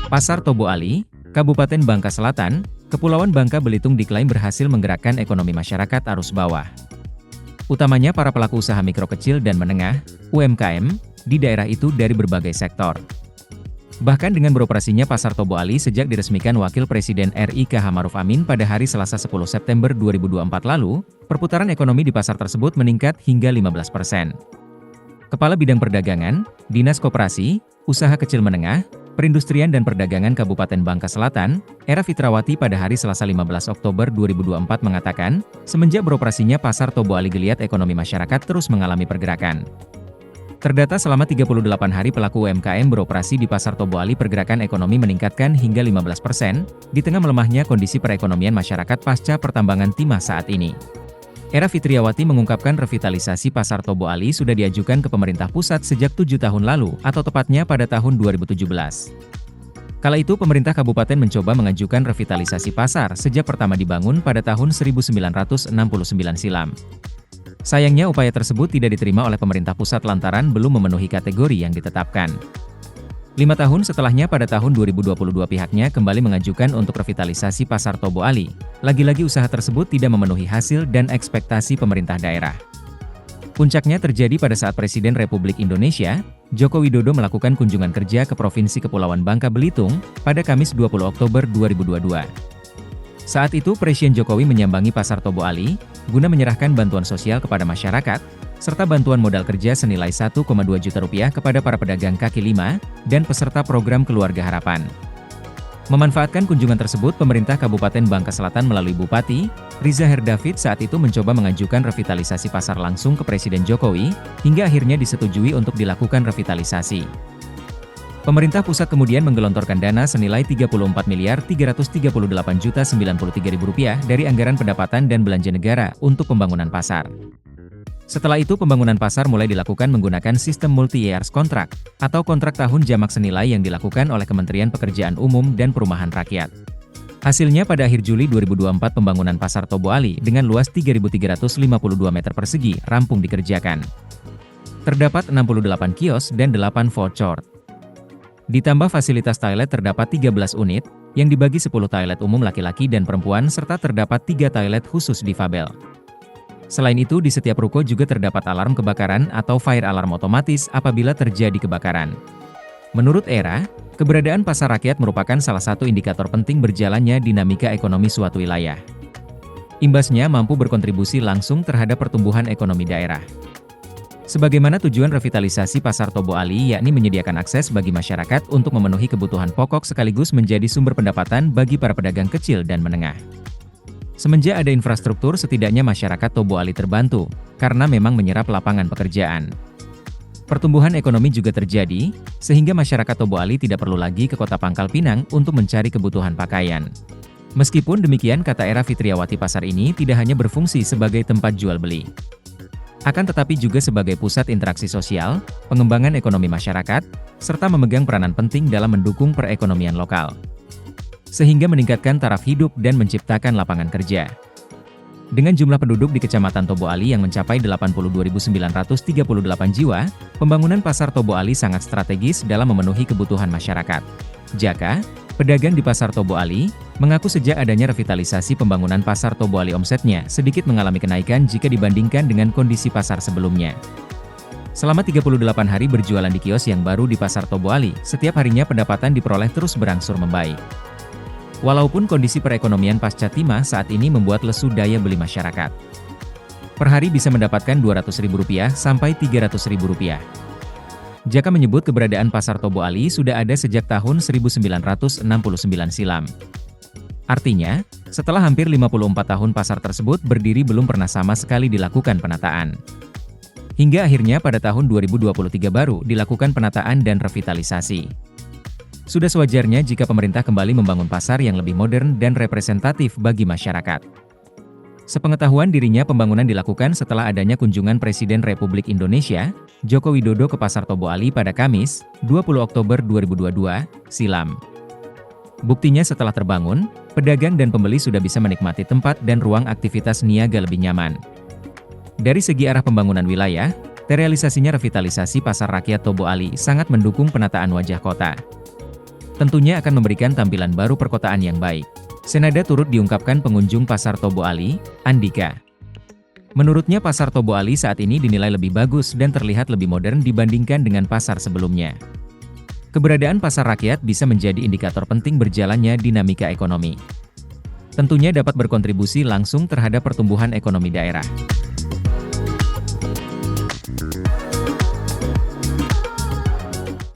Pasar Tobo Ali, Kabupaten Bangka Selatan, Kepulauan Bangka Belitung diklaim berhasil menggerakkan ekonomi masyarakat arus bawah. Utamanya para pelaku usaha mikro kecil dan menengah, UMKM, di daerah itu dari berbagai sektor. Bahkan dengan beroperasinya Pasar Tobo Ali sejak diresmikan Wakil Presiden RI K.H. Maruf Amin pada hari Selasa 10 September 2024 lalu, perputaran ekonomi di pasar tersebut meningkat hingga 15%. Kepala Bidang Perdagangan, Dinas Koperasi, Usaha Kecil Menengah, Perindustrian dan Perdagangan Kabupaten Bangka Selatan, Era Fitrawati pada hari Selasa 15 Oktober 2024 mengatakan, semenjak beroperasinya Pasar Tobo Ali geliat ekonomi masyarakat terus mengalami pergerakan. Terdata selama 38 hari pelaku UMKM beroperasi di Pasar Tobo Ali, pergerakan ekonomi meningkatkan hingga 15%, di tengah melemahnya kondisi perekonomian masyarakat pasca pertambangan timah saat ini. Era Fitriawati mengungkapkan revitalisasi Pasar Tobo Ali sudah diajukan ke pemerintah pusat sejak 7 tahun lalu, atau tepatnya pada tahun 2017. Kala itu pemerintah kabupaten mencoba mengajukan revitalisasi pasar sejak pertama dibangun pada tahun 1969 silam. Sayangnya upaya tersebut tidak diterima oleh pemerintah pusat lantaran belum memenuhi kategori yang ditetapkan. 5 tahun setelahnya pada tahun 2022 pihaknya kembali mengajukan untuk revitalisasi Pasar Tobo Ali. Lagi-lagi usaha tersebut tidak memenuhi hasil dan ekspektasi pemerintah daerah. Puncaknya terjadi pada saat Presiden Republik Indonesia, Joko Widodo melakukan kunjungan kerja ke Provinsi Kepulauan Bangka Belitung pada Kamis 20 Oktober 2022. Saat itu Presiden Jokowi menyambangi Pasar Tobo Ali, guna menyerahkan bantuan sosial kepada masyarakat, serta bantuan modal kerja senilai 1,2 juta rupiah kepada para pedagang kaki lima, dan peserta program Keluarga Harapan. Memanfaatkan kunjungan tersebut, pemerintah Kabupaten Bangka Selatan melalui Bupati, Riza Herdavid saat itu mencoba mengajukan revitalisasi pasar langsung ke Presiden Jokowi, hingga akhirnya disetujui untuk dilakukan revitalisasi. Pemerintah pusat kemudian menggelontorkan dana senilai Rp344.338.093.000 dari anggaran pendapatan dan belanja negara untuk pembangunan pasar. Setelah itu pembangunan pasar mulai dilakukan menggunakan sistem multi-years kontrak, atau kontrak tahun jamak senilai yang dilakukan oleh Kementerian Pekerjaan Umum dan Perumahan Rakyat. Hasilnya pada akhir Juli 2024 pembangunan Pasar Tobo Ali dengan luas 3.352 meter persegi rampung dikerjakan. Terdapat 68 kios dan 8 food court. Ditambah fasilitas toilet terdapat 13 unit, yang dibagi 10 toilet umum laki-laki dan perempuan serta terdapat 3 toilet khusus difabel. Selain itu di setiap ruko juga terdapat alarm kebakaran atau fire alarm otomatis apabila terjadi kebakaran. Menurut Era, keberadaan pasar rakyat merupakan salah satu indikator penting berjalannya dinamika ekonomi suatu wilayah. Imbasnya mampu berkontribusi langsung terhadap pertumbuhan ekonomi daerah. Sebagaimana tujuan revitalisasi Pasar Tobo Ali yakni menyediakan akses bagi masyarakat untuk memenuhi kebutuhan pokok sekaligus menjadi sumber pendapatan bagi para pedagang kecil dan menengah. Semenjak ada infrastruktur setidaknya masyarakat Tobo Ali terbantu, karena memang menyerap lapangan pekerjaan. Pertumbuhan ekonomi juga terjadi, sehingga masyarakat Tobo Ali tidak perlu lagi ke kota Pangkal Pinang untuk mencari kebutuhan pakaian. Meskipun demikian kata Era Fitriawati pasar ini tidak hanya berfungsi sebagai tempat jual beli. Akan tetapi juga sebagai pusat interaksi sosial, pengembangan ekonomi masyarakat, serta memegang peranan penting dalam mendukung perekonomian lokal. Sehingga meningkatkan taraf hidup dan menciptakan lapangan kerja. Dengan jumlah penduduk di Kecamatan Tobo Ali yang mencapai 82.938 jiwa, pembangunan Pasar Tobo Ali sangat strategis dalam memenuhi kebutuhan masyarakat. Jaka, pedagang di Pasar Tobo Ali, mengaku sejak adanya revitalisasi pembangunan Pasar Tobo Ali omsetnya sedikit mengalami kenaikan jika dibandingkan dengan kondisi pasar sebelumnya. Selama 38 hari berjualan di kios yang baru di Pasar Tobo Ali, setiap harinya pendapatan diperoleh terus berangsur membaik. Walaupun kondisi perekonomian pasca timah saat ini membuat lesu daya beli masyarakat. Per hari bisa mendapatkan Rp200.000 sampai Rp300.000. Jaka menyebut keberadaan Pasar Tobo Ali sudah ada sejak tahun 1969 silam. Artinya, setelah hampir 54 tahun pasar tersebut berdiri belum pernah sama sekali dilakukan penataan. Hingga akhirnya pada tahun 2023 baru dilakukan penataan dan revitalisasi. Sudah sewajarnya jika pemerintah kembali membangun pasar yang lebih modern dan representatif bagi masyarakat. Sepengetahuan dirinya pembangunan dilakukan setelah adanya kunjungan Presiden Republik Indonesia, Joko Widodo ke Pasar Tobo Ali pada Kamis, 20 Oktober 2022, silam. Buktinya setelah terbangun, pedagang dan pembeli sudah bisa menikmati tempat dan ruang aktivitas niaga lebih nyaman. Dari segi arah pembangunan wilayah, terrealisasinya revitalisasi Pasar Rakyat Tobo Ali sangat mendukung penataan wajah kota. tentunya akan memberikan tampilan baru perkotaan yang baik. Senada turut diungkapkan pengunjung Pasar Tobo Ali, Andika. Menurutnya Pasar Tobo Ali saat ini dinilai lebih bagus dan terlihat lebih modern dibandingkan dengan pasar sebelumnya. Keberadaan pasar rakyat bisa menjadi indikator penting berjalannya dinamika ekonomi. Tentunya dapat berkontribusi langsung terhadap pertumbuhan ekonomi daerah.